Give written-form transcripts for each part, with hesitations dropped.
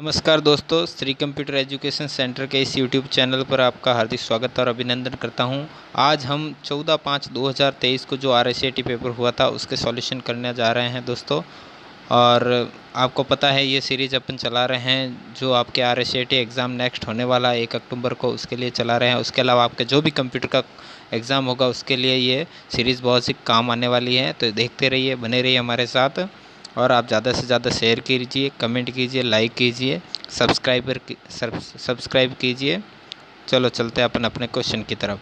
नमस्कार दोस्तों, Shri computer education centre के इस यूट्यूब चैनल पर आपका हार्दिक स्वागत और अभिनंदन करता हूं। आज हम 14/5/2023 को जो RSAT पेपर हुआ था उसके सॉल्यूशन करने जा रहे हैं दोस्तों। और आपको पता है ये सीरीज़ अपन चला रहे हैं जो आपके RSAT एग्ज़ाम नेक्स्ट होने वाला है 1 अक्टूबर को, उसके लिए चला रहे हैं। उसके अलावा आपके जो भी कंप्यूटर का एग्ज़ाम होगा उसके लिए ये सीरीज़ बहुत सी काम आने वाली है। तो देखते रहिए, बने रहिए हमारे साथ और आप ज़्यादा से ज़्यादा शेयर कीजिए, कमेंट कीजिए, लाइक कीजिए, सब्सक्राइब कीजिए। चलो चलते हैं अपन अपने क्वेश्चन की तरफ।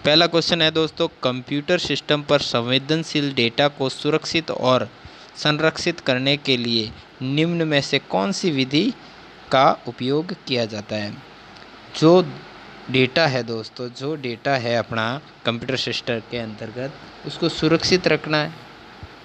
पहला क्वेश्चन है दोस्तों, कंप्यूटर सिस्टम पर संवेदनशील डेटा को सुरक्षित और संरक्षित करने के लिए निम्न में से कौन सी विधि का उपयोग किया जाता है। जो डेटा है दोस्तों, जो डेटा है अपना कंप्यूटर सिस्टम के अंतर्गत, उसको सुरक्षित रखना है,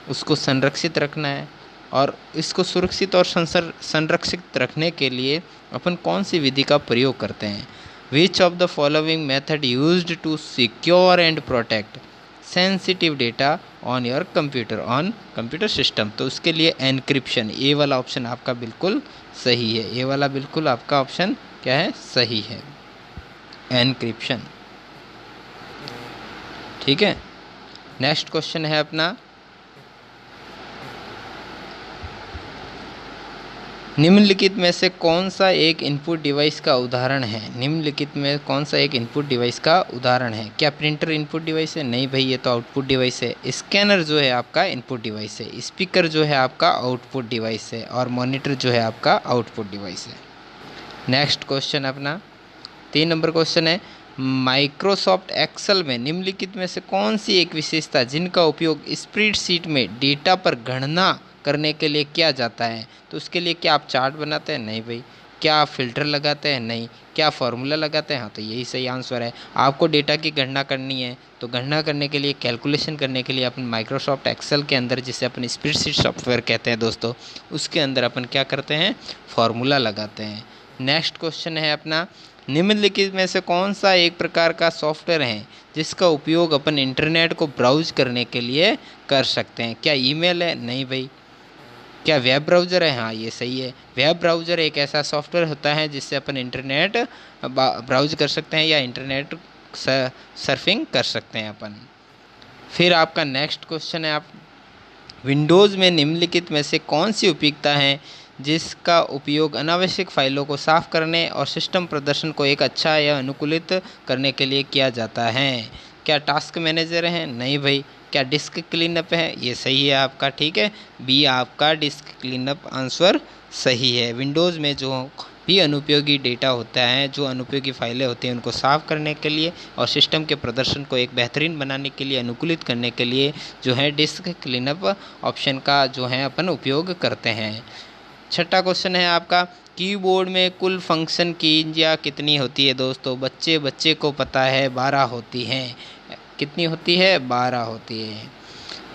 उसको संरक्षित रखना है। और इसको सुरक्षित और संरक्षित रखने के लिए अपन कौन सी विधि का प्रयोग करते हैं। Which of the following method used to secure and protect sensitive data on your computer system. तो उसके लिए एनक्रिप्शन, ए वाला ऑप्शन आपका बिल्कुल सही है। ए वाला बिल्कुल आपका ऑप्शन क्या है, सही है, एनक्रिप्शन। ठीक है, नेक्स्ट क्वेश्चन है अपना, निम्नलिखित में से कौन सा एक इनपुट डिवाइस का उदाहरण है। निम्नलिखित में कौन सा एक इनपुट डिवाइस का उदाहरण है। क्या प्रिंटर इनपुट डिवाइस है? नहीं भाई, ये तो आउटपुट डिवाइस है। स्कैनर जो है आपका इनपुट डिवाइस है। स्पीकर जो है आपका आउटपुट डिवाइस है। और मॉनिटर जो है आपका आउटपुट डिवाइस है। नेक्स्ट क्वेश्चन अपना 3 नंबर क्वेश्चन है, माइक्रोसॉफ्ट एक्सेल में निम्नलिखित में से कौन सी एक विशेषता जिनका उपयोग स्प्रेडशीट में डेटा पर गणना करने के लिए किया जाता है। तो उसके लिए क्या आप चार्ट बनाते हैं? नहीं भाई। क्या आप फिल्टर लगाते हैं? नहीं। क्या फार्मूला लगाते हैं? हाँ, तो यही सही आंसर है। आपको डेटा की गणना करनी है तो गणना करने के लिए, कैलकुलेशन करने के लिए अपन माइक्रोसॉफ्ट एक्सेल के अंदर, जिसे अपन स्प्रेडशीट सॉफ्टवेयर कहते हैं दोस्तों, उसके अंदर अपन क्या करते हैं, फार्मूला लगाते हैं। नेक्स्ट क्वेश्चन है अपना, निम्नलिखित में से कौन सा एक प्रकार का सॉफ्टवेयर है जिसका उपयोग अपन इंटरनेट को ब्राउज करने के लिए कर सकते हैं। क्या ईमेल है? नहीं भाई। क्या वेब ब्राउज़र है? हाँ, ये सही है। वेब ब्राउज़र एक ऐसा सॉफ्टवेयर होता है जिससे अपन इंटरनेट ब्राउज कर सकते हैं या इंटरनेट सर्फिंग कर सकते हैं अपन। फिर आपका नेक्स्ट क्वेश्चन है, आप विंडोज़ में निम्नलिखित में से कौन सी उपयोगिता है जिसका उपयोग अनावश्यक फाइलों को साफ करने और सिस्टम प्रदर्शन को एक अच्छा या अनुकूलित करने के लिए किया जाता है। क्या टास्क मैनेजर है? नहीं भाई। क्या डिस्क क्लीनअप है? ये सही है आपका, ठीक है, बी आपका डिस्क क्लीनअप आंसर सही है। विंडोज़ में जो भी अनुपयोगी डेटा होता है, जो अनुपयोगी फाइलें होती हैं, उनको साफ़ करने के लिए और सिस्टम के प्रदर्शन को एक बेहतरीन बनाने के लिए, अनुकूलित करने के लिए जो है डिस्क क्लीनअप ऑप्शन का जो है अपन उपयोग करते हैं। छठा क्वेश्चन है आपका, कीबोर्ड में कुल फंक्शन कीज़ कितनी होती है दोस्तों। बच्चे को पता है 12 होती हैं। कितनी होती है? 12 होती है।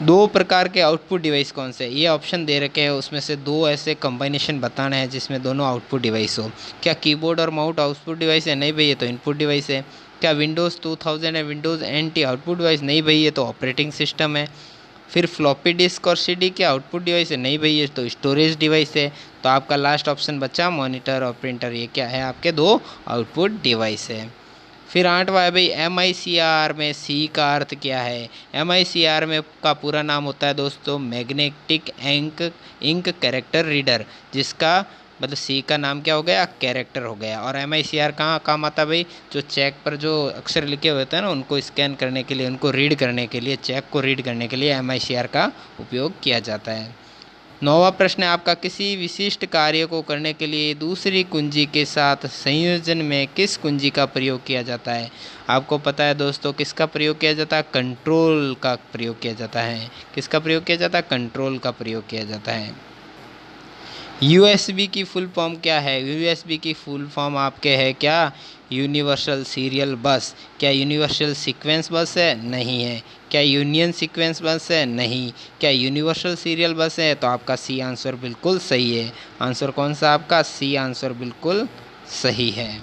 2 प्रकार के आउटपुट डिवाइस कौन से? ये ऑप्शन दे रखे हैं, उसमें से 2 ऐसे कॉम्बिनेशन बताना है जिसमें दोनों आउटपुट डिवाइस हो। क्या कीबोर्ड और माउस आउटपुट डिवाइस है? नहीं भाई, ये तो इनपुट डिवाइस है। क्या विंडोज़ 2000 है विंडोज़ NT आउटपुट डिवाइस? नहीं भाई, ये तो ऑपरेटिंग सिस्टम है। फिर फ्लॉपी डिस्क और CD क्या आउटपुट डिवाइस है? नहीं भाई, ये तो स्टोरेज डिवाइस है। तो आपका लास्ट ऑप्शन बचा मॉनिटर और प्रिंटर, ये क्या है, आपके 2 आउटपुट डिवाइस है। फिर 8वां है भाई, MICR में C का अर्थ क्या है। MICR में का पूरा नाम होता है दोस्तों मैग्नेटिक इंक कैरेक्टर रीडर, जिसका मतलब C का नाम क्या हो गया, कैरेक्टर हो गया। और MICR कहाँ काम आता है भाई, जो चेक पर जो अक्षर लिखे हुए होते हैं ना, उनको स्कैन करने के लिए, उनको रीड करने के लिए, चेक को रीड करने के लिए MICR का उपयोग किया जाता है। 9वां प्रश्न है आपका, किसी विशिष्ट कार्य को करने के लिए दूसरी कुंजी के साथ संयोजन में किस कुंजी का प्रयोग किया जाता है। आपको पता है दोस्तों किसका प्रयोग किया जाता है, कंट्रोल का प्रयोग किया जाता है। किसका प्रयोग किया जाता है? कंट्रोल का प्रयोग किया जाता है। USB की फुल फॉर्म क्या है। USB की फुल फॉर्म आपके है क्या, यूनिवर्सल सीरियल बस। क्या यूनिवर्सल सीक्वेंस बस है? नहीं है। क्या यूनियन सीक्वेंस बस है? नहीं। क्या यूनिवर्सल सीरियल बस है? तो आपका C आंसर बिल्कुल सही है। आंसर कौन सा आपका, C आंसर बिल्कुल सही है।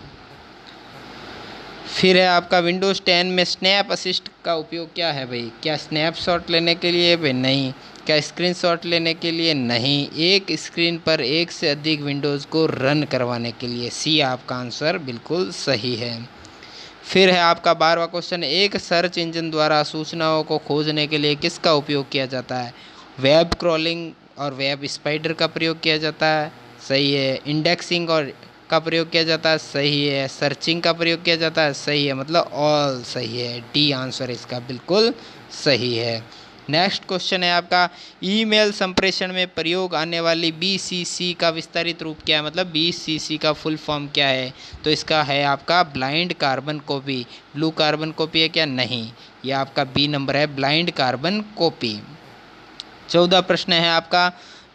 फिर है आपका विंडोज़ 10 में स्नैप असिस्ट का उपयोग क्या है भाई। क्या स्नैपशॉट लेने के लिए भाई? नहीं। क्या स्क्रीनशॉट लेने के लिए? नहीं। एक स्क्रीन पर एक से अधिक विंडोज़ को रन करवाने के लिए। सी आपका आंसर बिल्कुल सही है। फिर है आपका 12वां क्वेश्चन, एक सर्च इंजन द्वारा सूचनाओं को खोजने के लिए किसका उपयोग किया जाता है? वेब क्रॉलिंग और वेब स्पाइडर का प्रयोग किया जाता है, सही है। इंडेक्सिंग और का प्रयोग किया जाता है, सही है। सर्चिंग का प्रयोग किया जाता है, सही है। मतलब ऑल सही है। डी आंसर इसका बिल्कुल सही है। नेक्स्ट क्वेश्चन है आपका, ईमेल संप्रेषण में प्रयोग आने वाली बीसीसी का विस्तारित रूप क्या है? मतलब बीसीसी का फुल फॉर्म क्या है? तो इसका है आपका blind carbon copy. Blue carbon copy है क्या? नहीं, यह आपका बी नंबर है, ब्लाइंड कार्बन कॉपी। 14 प्रश्न है आपका,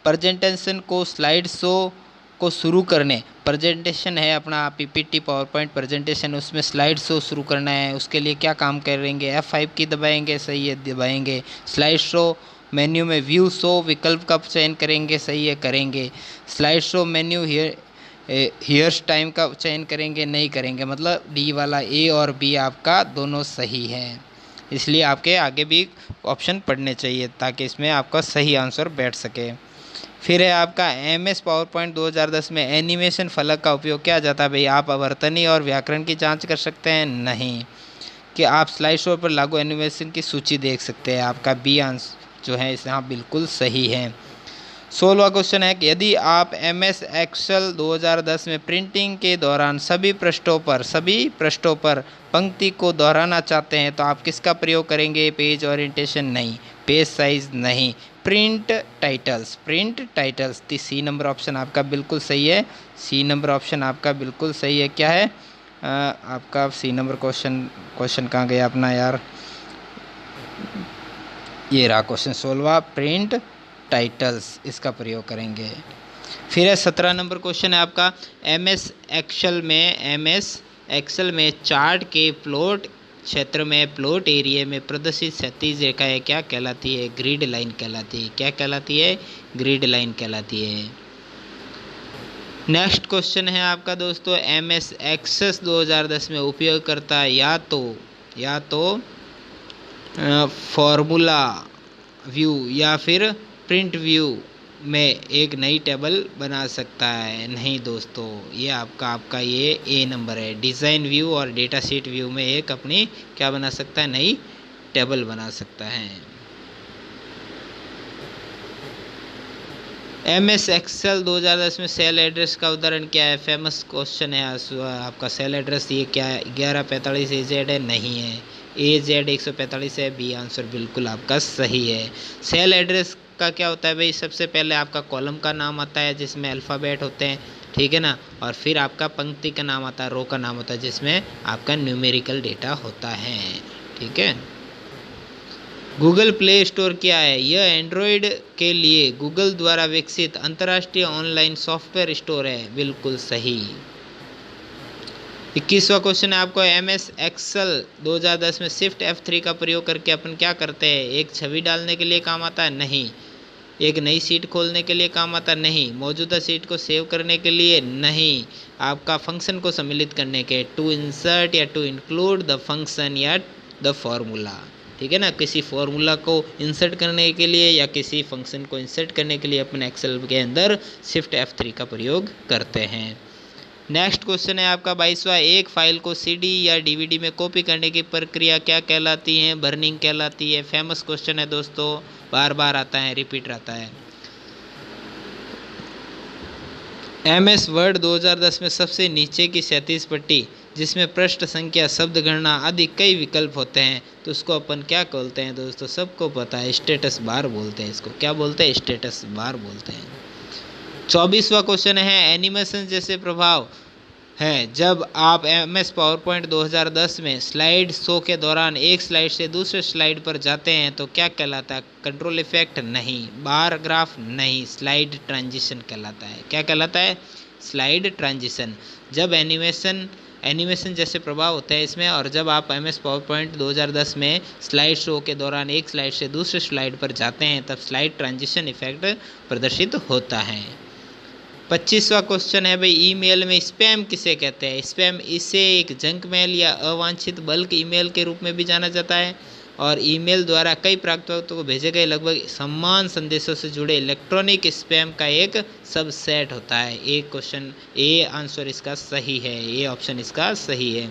प्रेजेंटेशन को स्लाइड शो को शुरू करने, प्रेजेंटेशन है अपना पीपीटी पावर पॉइंट प्रेजेंटेशन, उसमें स्लाइड शो शुरू करना है, उसके लिए क्या काम करेंगे? F5 की दबाएंगे, सही है, दबाएंगे। स्लाइड शो मेन्यू में व्यू शो विकल्प का चयन करेंगे, सही है, करेंगे। Slide show menu rehearse time का चयन करेंगे, नहीं करेंगे। मतलब डी वाला, ए और बी आपका दोनों सही है। इसलिए आपके आगे भी ऑप्शन पढ़ने चाहिए ताकि इसमें आपका सही आंसर बैठ सके। फिर है आपका MS पावर पॉइंट 2010 में एनिमेशन फलक का उपयोग किया जाता है। भाई आप आवर्तनी और व्याकरण की जांच कर सकते हैं, नहीं। कि आप स्लाइड शो पर लागू एनिमेशन की सूची देख सकते हैं, आपका बी आंसर जो है इस यहाँ बिल्कुल सही है। 16वां क्वेश्चन है कि यदि आप MS एक्सेल 2010 में प्रिंटिंग के दौरान सभी पृष्ठों पर पंक्ति को दोहराना चाहते हैं तो आप किसका प्रयोग करेंगे? पेज ओरिएंटेशन नहीं, पेज साइज नहीं, print titles. C number option आपका बिल्कुल सही है। सी नंबर ऑप्शन आपका बिल्कुल सही है। क्या है आपका सी नंबर क्वेश्चन कहाँ गया अपना यार? ये रहा क्वेश्चन 16वां, प्रिंट टाइटल्स, इसका प्रयोग करेंगे। फिर है 17 नंबर क्वेश्चन है आपका, MS एक्सेल में चार्ट के प्लॉट क्षेत्र में प्लॉट एरिया में प्रदर्शित क्षैतिज रेखाएं क्या कहलाती है? ग्रिड लाइन कहलाती है। क्या कहलाती है? ग्रिड लाइन कहलाती है। नेक्स्ट क्वेश्चन है आपका दोस्तों, MS एक्सेस 2010 में उपयोगकर्ता या तो फॉर्मूला व्यू या फिर प्रिंट व्यू में एक नई टेबल बना सकता है। नहीं दोस्तों, ये आपका ये ए नंबर है। डिज़ाइन व्यू और डेटा शीट व्यू में एक अपनी क्या बना सकता है? नई टेबल बना सकता है। MS एक्सेल 2010 में सेल एड्रेस का उदाहरण क्या है? फेमस क्वेश्चन है आपका। सेल एड्रेस ये क्या है? 1145 AZ है, नहीं है। AZ 145 है, बी आंसर बिल्कुल आपका सही है। सेल एड्रेस का क्या होता है भाई? सबसे पहले आपका कॉलम का नाम आता है जिसमें अल्फ़ाबेट होते हैं, ठीक है ना, और फिर आपका पंक्ति का नाम आता है, रो का नाम होता है जिसमें आपका न्यूमेरिकल डेटा होता है, ठीक है। गूगल प्ले स्टोर क्या है? यह एंड्रॉयड के लिए गूगल द्वारा विकसित अंतर्राष्ट्रीय ऑनलाइन सॉफ्टवेयर स्टोर है, बिल्कुल सही। 21वां क्वेश्चन है आपको, MS एक्सेल 2010 में शिफ्ट F3 का प्रयोग करके अपन क्या करते हैं? एक छवि डालने के लिए काम आता है, नहीं। एक नई सीट खोलने के लिए काम आता, नहीं। मौजूदा सीट को सेव करने के लिए, नहीं। आपका फंक्शन को सम्मिलित करने के, टू इंसर्ट या टू इंक्लूड द फंक्शन या द फॉर्मूला, ठीक है ना। किसी फॉर्मूला को इंसर्ट करने के लिए या किसी फंक्शन को इंसर्ट करने के लिए अपन एक्सेल के अंदर शिफ्ट F3 का प्रयोग करते हैं। नेक्स्ट क्वेश्चन है आपका 22वां, एक फाइल को CD या DVD में कॉपी करने की प्रक्रिया क्या कहलाती है? बर्निंग कहलाती है। फेमस क्वेश्चन है दोस्तों, बार बार आता है, रिपीट रहता है। MS वर्ड 2010 में सबसे नीचे की 37 पट्टी जिसमें पृष्ठ संख्या, शब्द गणना आदि कई विकल्प होते हैं तो उसको अपन क्या बोलते हैं दोस्तों? सबको पता है, स्टेटस बार बोलते हैं। इसको क्या बोलते हैं? स्टेटस बार बोलते हैं। 24वां क्वेश्चन है, एनिमेशन जैसे प्रभाव है जब आप MS पावर पॉइंट 2010 में स्लाइड शो के दौरान एक स्लाइड से दूसरे स्लाइड पर जाते हैं तो क्या कहलाता है? कंट्रोल इफेक्ट, नहीं। बार ग्राफ, नहीं। स्लाइड ट्रांजिशन कहलाता है। क्या कहलाता है? Slide transition. जब एनिमेशन जैसे प्रभाव होते हैं इसमें, और जब आप MS पावर पॉइंट 2010 में स्लाइड शो के दौरान एक स्लाइड से दूसरे स्लाइड पर जाते हैं तब स्लाइड ट्रांजिशन इफेक्ट प्रदर्शित होता है। 25वां क्वेश्चन है भाई, ईमेल में स्पैम किसे कहते हैं? स्पैम, इसे एक जंक मेल या अवांछित बल्क ईमेल के रूप में भी जाना जाता है। और ईमेल द्वारा कई प्राप्तकर्ताओं को भेजे गए लगभग समान संदेशों से जुड़े इलेक्ट्रॉनिक स्पैम का एक सबसेट होता है। एक क्वेश्चन ए आंसर इसका सही है, ये ऑप्शन इसका सही है।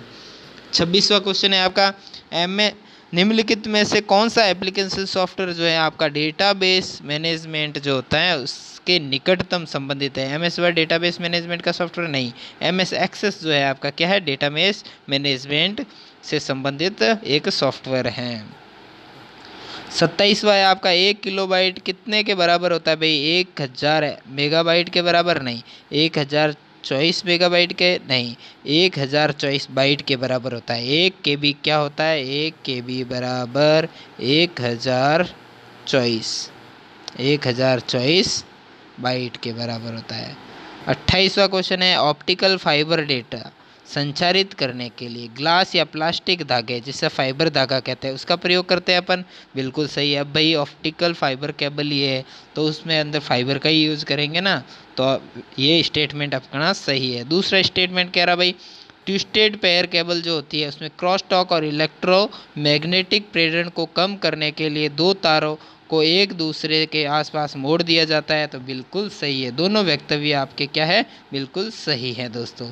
26वां क्वेश्चन है आपका, निम्नलिखित में से कौन सा एप्लीकेशन सॉफ्टवेयर जो है आपका डेटाबेस मैनेजमेंट जो होता है उसके निकटतम संबंधित है। MS वर्ड डेटाबेस मैनेजमेंट का सॉफ्टवेयर नहीं, MS एक्सेस जो है आपका क्या है, डेटाबेस मैनेजमेंट से संबंधित एक सॉफ्टवेयर है। 27वां है आपका, 1 किलोबाइट कितने के बराबर होता है भाई, 1000 मेगाबाइट के बराबर नहीं, 1024 मेगाबाइट के नहीं, 1024 बाइट के बराबर होता है। 1 KB क्या होता है, 1 KB बराबर 1024 बाइट के बराबर होता है। 28वां क्वेश्चन है, ऑप्टिकल फाइबर डेटा संचारित करने के लिए ग्लास या प्लास्टिक धागे जिसे फाइबर धागा कहते हैं उसका प्रयोग करते हैं अपन। बिल्कुल सही है। अब भाई ऑप्टिकल फाइबर केबल ये है तो उसमें अंदर फाइबर का ही यूज़ करेंगे ना, तो ये स्टेटमेंट अपना सही है। दूसरा स्टेटमेंट कह रहा भाई ट्विस्टेड पेयर केबल जो होती है उसमें क्रॉस टॉक और इलेक्ट्रोमैग्नेटिक प्रेरण को कम करने के लिए दो तारों को एक दूसरे के आसपास मोड़ दिया जाता है, तो बिल्कुल सही है। दोनों वक्तव्य आपके क्या है, बिल्कुल सही है दोस्तों।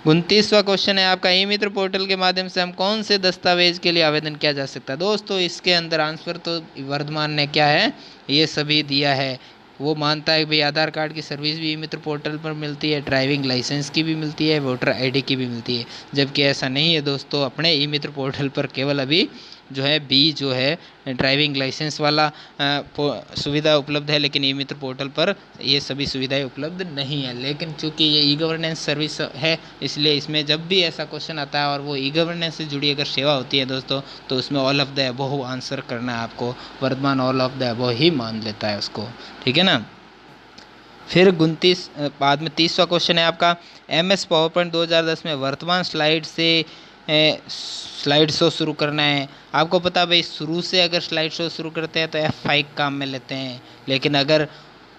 29वां क्वेश्चन है आपका, ई मित्र पोर्टल के माध्यम से हम कौन से दस्तावेज के लिए आवेदन किया जा सकता है। दोस्तों इसके अंदर आंसर तो वर्धमान ने क्या है, ये सभी दिया है। वो मानता है भाई आधार कार्ड की सर्विस भी ई मित्र पोर्टल पर मिलती है, ड्राइविंग लाइसेंस की भी मिलती है, वोटर ID की भी मिलती है, जबकि ऐसा नहीं है दोस्तों। अपने ई मित्र पोर्टल पर केवल अभी जो है बी जो है ड्राइविंग लाइसेंस वाला सुविधा उपलब्ध है, लेकिन ई मित्र पोर्टल पर ये सभी सुविधाएं उपलब्ध नहीं है। लेकिन चूंकि ये ई गवर्नेंस सर्विस है इसलिए इसमें जब भी ऐसा क्वेश्चन आता है और वो ई गवर्नेंस से जुड़ी अगर सेवा होती है दोस्तों तो उसमें all of the above answer करना है आपको। Vardhaman all of the above ही मान लेता है उसको, ठीक है ना। फिर 29 बाद में 30वां क्वेश्चन है आपका, MS पावरपॉइंट 2010 में वर्तमान स्लाइड शो शुरू करना है। आपको पता भाई शुरू से अगर स्लाइड शो शुरू करते हैं तो F5 काम में लेते हैं, लेकिन अगर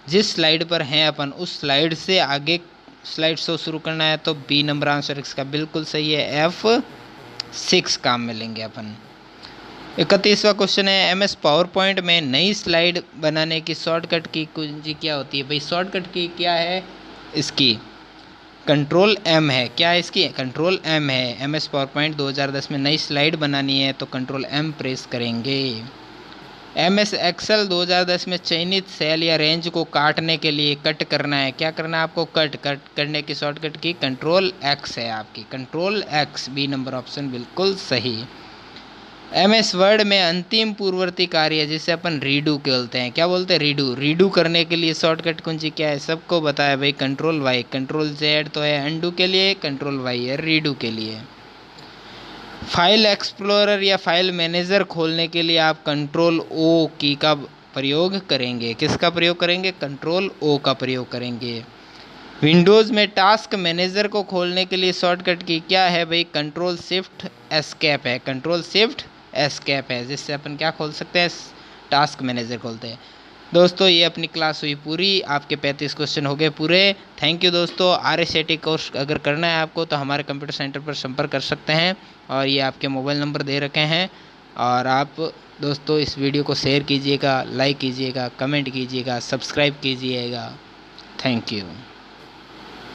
जिस स्लाइड पर हैं अपन उस स्लाइड से आगे स्लाइड शो शुरू करना है तो B नंबर आंसर इसका बिल्कुल सही है, F6 काम में लेंगे अपन। 31वां क्वेश्चन है, MS पावरपॉइंट में नई स्लाइड बनाने की शॉर्टकट की कुंजी क्या होती है। भाई शॉर्टकट की क्या है इसकी, कंट्रोल M है। क्या है इसकी, कंट्रोल M है। MS पावरपॉइंट 2010 में नई स्लाइड बनानी है तो कंट्रोल M प्रेस करेंगे। MS एक्सेल 2010 में चयनित सेल या रेंज को काटने के लिए कट करना है। क्या करना है आपको, कट करने की शॉर्टकट की कंट्रोल X है आपकी, control X, B number option बिल्कुल सही। MS वर्ड में अंतिम पूर्ववर्ती कार्य जिसे अपन रीडू बोलते हैं, क्या बोलते हैं, रीडू करने के लिए शॉर्टकट कुंजी क्या है, सबको बताया भाई कंट्रोल Y, कंट्रोल Z तो है अंडू के लिए, कंट्रोल Y है रीडू के लिए। फाइल एक्सप्लोरर या फाइल मैनेजर खोलने के लिए आप कंट्रोल O की का प्रयोग करेंगे। किसका प्रयोग करेंगे, कंट्रोल O का प्रयोग करेंगे। विंडोज़ में टास्क मैनेजर को खोलने के लिए शॉर्टकट की क्या है भाई, कंट्रोल शिफ्ट एस्केप है, कंट्रोल शिफ्ट एस्केप है, जिससे अपन क्या खोल सकते हैं, टास्क मैनेजर खोलते हैं। दोस्तों ये अपनी क्लास हुई पूरी, आपके 35 क्वेश्चन हो गए पूरे। थैंक यू दोस्तों। RSAT कोर्स अगर करना है आपको तो हमारे कंप्यूटर सेंटर पर संपर्क कर सकते हैं और ये आपके मोबाइल नंबर दे रखे हैं। और आप दोस्तों इस वीडियो को शेयर कीजिएगा, लाइक कीजिएगा, कमेंट कीजिएगा, सब्सक्राइब कीजिएगा। Thank you.